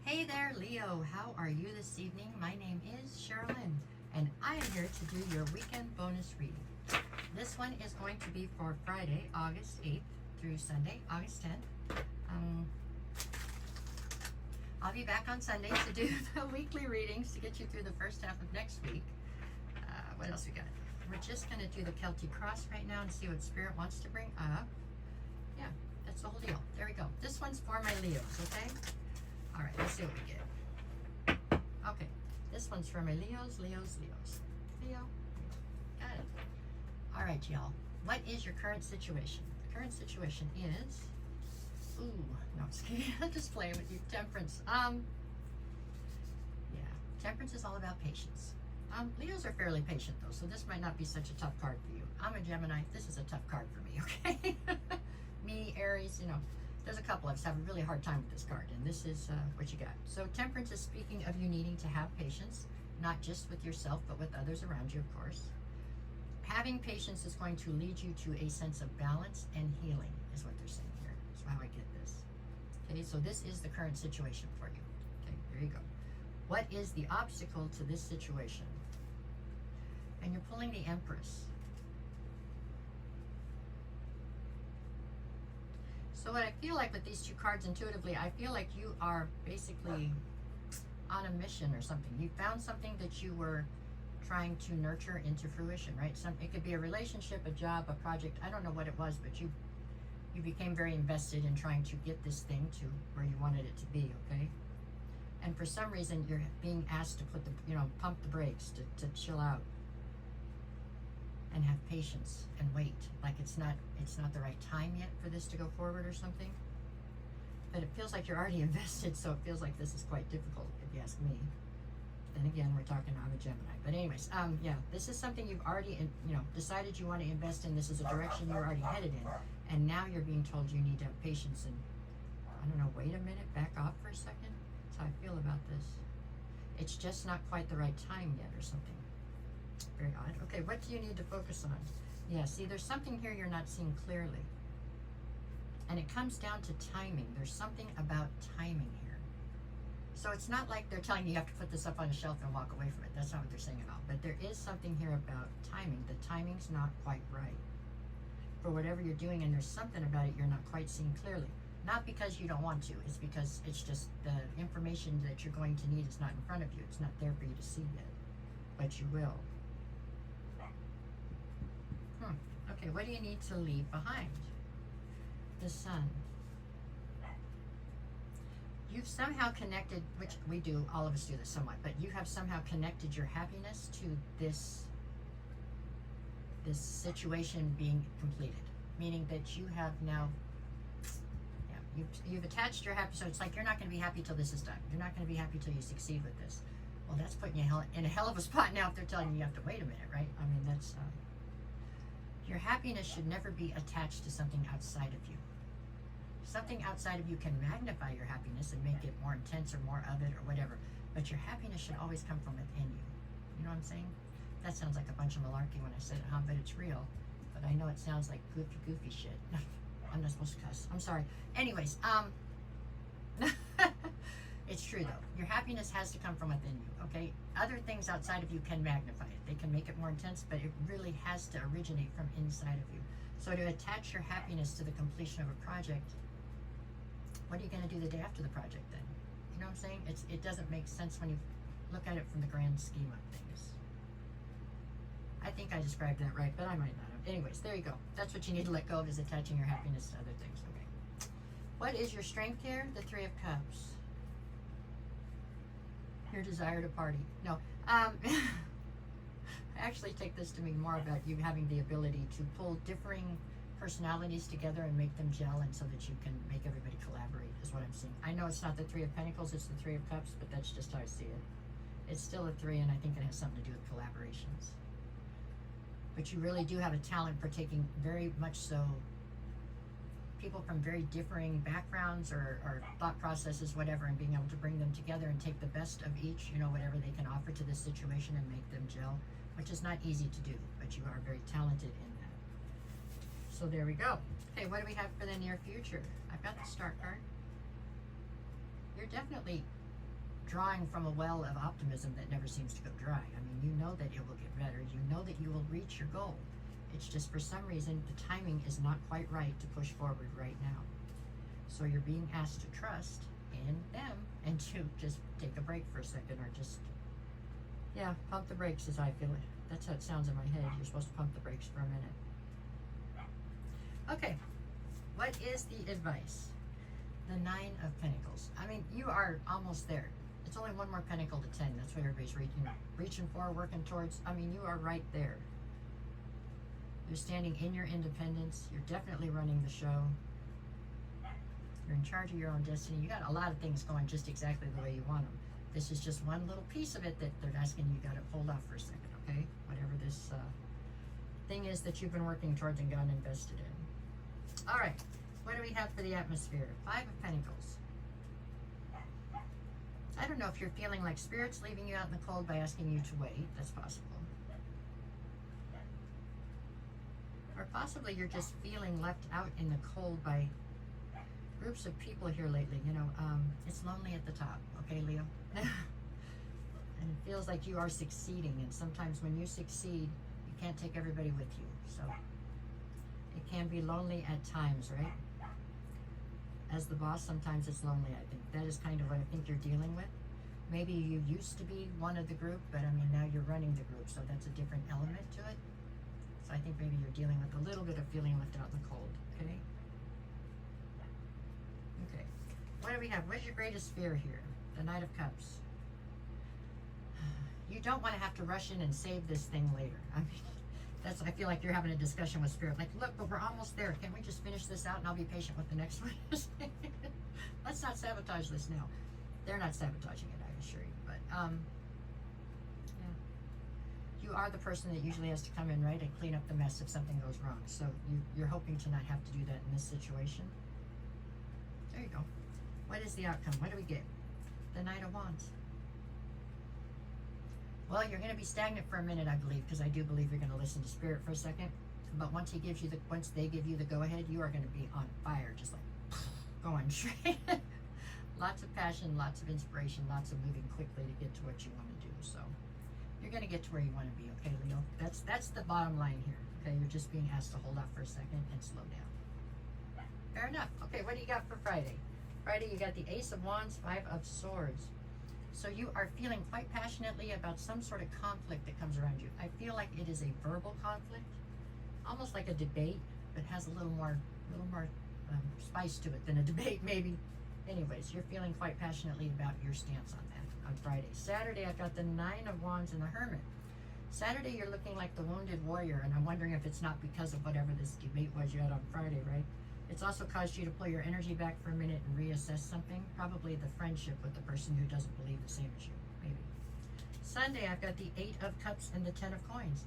Hey there, Leo. How are you this evening? My name is Sherilyn, and I am here to do your weekend bonus reading. This one is going to be for Friday, August 8th through Sunday, August 10th. I'll be back on Sunday to do the weekly readings to get you through the first half of next week. What else we got? We're just going to do the Celtic Cross right now and see what Spirit wants to bring up. Yeah, that's the whole deal. There we go. This one's for my Leos, okay? All right, let's see what we get. Okay, this one's for my Leos. Leo. Got it. All right, y'all. What is your current situation? The current situation is, no, I'm just kidding. I'm just playing with you. Temperance. Yeah, Temperance is all about patience. Leos are fairly patient though, so this might not be such a tough card for you. I'm a Gemini. This is a tough card for me, okay? Me, Aries, there's a couple of us have a really hard time with this card, and this is what you got. So Temperance is speaking of you needing to have patience, not just with yourself, but with others around you, of course. Having patience is going to lead you to a sense of balance and healing, is what they're saying here. That's how I get this. Okay, so this is the current situation for you. Okay, there you go. What is the obstacle to this situation? And you're pulling the Empress. So what I feel like with these two cards intuitively, I feel like you are basically on a mission or something. You found something that you were trying to nurture into fruition, right? It could be a relationship, a job, a project. I don't know what it was, but you became very invested in trying to get this thing to where you wanted it to be, okay? And for some reason, you're being asked to put the, pump the brakes, to chill out and have patience and wait. Like it's not the right time yet for this to go forward or something. But it feels like you're already invested, so it feels like this is quite difficult, if you ask me. Then again, we're talking, I'm a Gemini. But anyways, yeah, this is something you've already, decided you want to invest in. This is a direction you're already headed in. And now you're being told you need to have patience and, I don't know, wait a minute, back off for a second. That's how I feel about this. It's just not quite the right time yet or something. Very odd. Okay, what do you need to focus on? Yeah, see, there's something here you're not seeing clearly. And it comes down to timing. There's something about timing here. So it's not like they're telling you have to put this up on a shelf and walk away from it. That's not what they're saying at all. But there is something here about timing. The timing's not quite right for whatever you're doing, and there's something about it you're not quite seeing clearly. Not because you don't want to. It's because it's just the information that you're going to need is not in front of you. It's not there for you to see yet. But you will. Okay, what do you need to leave behind? The Sun. You've somehow connected, which we do, all of us do this somewhat, but you have somehow connected your happiness to this situation being completed. Meaning that you have now, you've attached your happiness, so it's like you're not going to be happy till this is done. You're not going to be happy till you succeed with this. Well, that's putting you in a hell of a spot now if they're telling you have to wait a minute, right? I mean, that's... your happiness should never be attached to something outside of you. Something outside of you can magnify your happiness and make it more intense or more of it or whatever. But your happiness should always come from within you. You know what I'm saying? That sounds like a bunch of malarkey when I said it, huh? But it's real. But I know it sounds like goofy shit. I'm not supposed to cuss. I'm sorry. Anyways, it's true though. Your happiness has to come from within you, okay? Other things outside of you can magnify it. They can make it more intense, but it really has to originate from inside of you. So to attach your happiness to the completion of a project, what are you going to do the day after the project then? You know what I'm saying? It doesn't make sense when you look at it from the grand scheme of things. I think I described that right, but I might not have. Anyways, there you go. That's what you need to let go of, is attaching your happiness to other things. Okay. What is your strength here? The Three of Cups. Your desire to party. No. I actually take this to mean more about you having the ability to pull differing personalities together and make them gel, and so that you can make everybody collaborate, is what I'm seeing. I know it's not the Three of Pentacles, it's the Three of Cups, but that's just how I see it. It's still a three, and I think it has something to do with collaborations. But you really do have a talent for taking, very much so, people from very differing backgrounds or thought processes, whatever, and being able to bring them together and take the best of each, whatever they can offer to this situation and make them gel, which is not easy to do, but you are very talented in that. So there we go. Okay, what do we have for the near future? I've got the Star card. You're definitely drawing from a well of optimism that never seems to go dry. I mean, you know that it will get better. You know that you will reach your goal. It's just for some reason the timing is not quite right to push forward right now. So you're being asked to trust in them and to just take a break for a second, or just, yeah, pump the brakes as I feel it. That's how it sounds in my head. You're supposed to pump the brakes for a minute. Okay, what is the advice? The Nine of Pentacles. I mean, you are almost there. It's only one more pentacle to 10. That's what everybody's reaching for, working towards. I mean, you are right there. You're standing in your independence. You're definitely running the show. You're in charge of your own destiny. You got a lot of things going just exactly the way you want them. This is just one little piece of it that they're asking you got to hold off for a second, okay? Whatever this thing is that you've been working towards and gotten invested in. All right. What do we have for the atmosphere? Five of Pentacles. I don't know if you're feeling like Spirit's leaving you out in the cold by asking you to wait. That's possible. Or possibly you're just feeling left out in the cold by groups of people here lately. You know, it's lonely at the top. Okay, Leo? And it feels like you are succeeding. And sometimes when you succeed, you can't take everybody with you. So it can be lonely at times, right? As the boss, sometimes it's lonely, I think. That is kind of what I think you're dealing with. Maybe you used to be one of the group, but I mean, now you're running the group, so that's a different element to it. So I think maybe you're dealing with a little bit of feeling left out in the cold, okay? Okay. What do we have? What's your greatest fear here? The Knight of Cups. You don't want to have to rush in and save this thing later. I mean, I feel like you're having a discussion with Spirit. Like, look, but we're almost there. Can we just finish this out and I'll be patient with the next one? Let's not sabotage this now. They're not sabotaging it, I assure you. But, yeah. You are the person that usually has to come in, right, and clean up the mess if something goes wrong. So you're hoping to not have to do that in this situation. There you go. What is the outcome? What do we get? The Knight of Wands. Well, you're going to be stagnant for a minute, I believe, because I do believe you're going to listen to Spirit for a second. But once they give you the go-ahead, you are going to be on fire, just like going straight. Lots of passion, lots of inspiration, lots of moving quickly to get to what you want to do. So you're going to get to where you want to be, okay, Leo? That's the bottom line here. Okay, you're just being asked to hold off for a second and slow down. Fair enough. Okay, what do you got for Friday? Friday, you got the Ace of Wands, Five of Swords. So you are feeling quite passionately about some sort of conflict that comes around you. I feel like it is a verbal conflict, almost like a debate, but has a little more spice to it than a debate, maybe. Anyways, you're feeling quite passionately about your stance on that on Friday. Saturday, I've got the Nine of Wands and the Hermit. Saturday, you're looking like the wounded warrior, and I'm wondering if it's not because of whatever this debate was you had on Friday, right? It's also caused you to pull your energy back for a minute and reassess something, probably the friendship with the person who doesn't believe the same as you, maybe. Sunday, I've got the Eight of Cups and the Ten of Coins.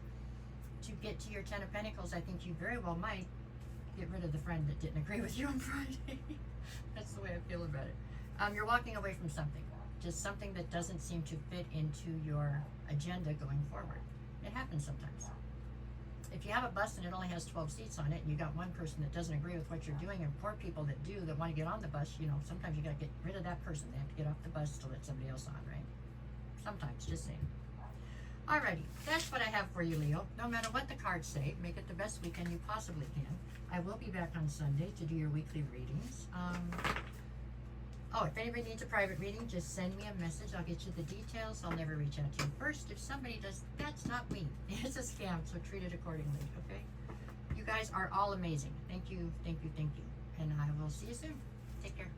To get to your Ten of Pentacles, I think you very well might get rid of the friend that didn't agree with you on Friday. That's the way I feel about it. You're walking away from something, just something that doesn't seem to fit into your agenda going forward. It happens sometimes. If you have a bus and it only has 12 seats on it, and you got one person that doesn't agree with what you're doing, and four people that do, that want to get on the bus, you know, sometimes you got to get rid of that person. They have to get off the bus to let somebody else on, right? Sometimes, just saying. Alrighty, that's what I have for you, Leo. No matter what the cards say, make it the best weekend you possibly can. I will be back on Sunday to do your weekly readings. Oh, if anybody needs a private reading, just send me a message. I'll get you the details. I'll never reach out to you first. If somebody does, that's not me. It's a scam, so treat it accordingly, okay? You guys are all amazing. Thank you, thank you, thank you. And I will see you soon. Take care.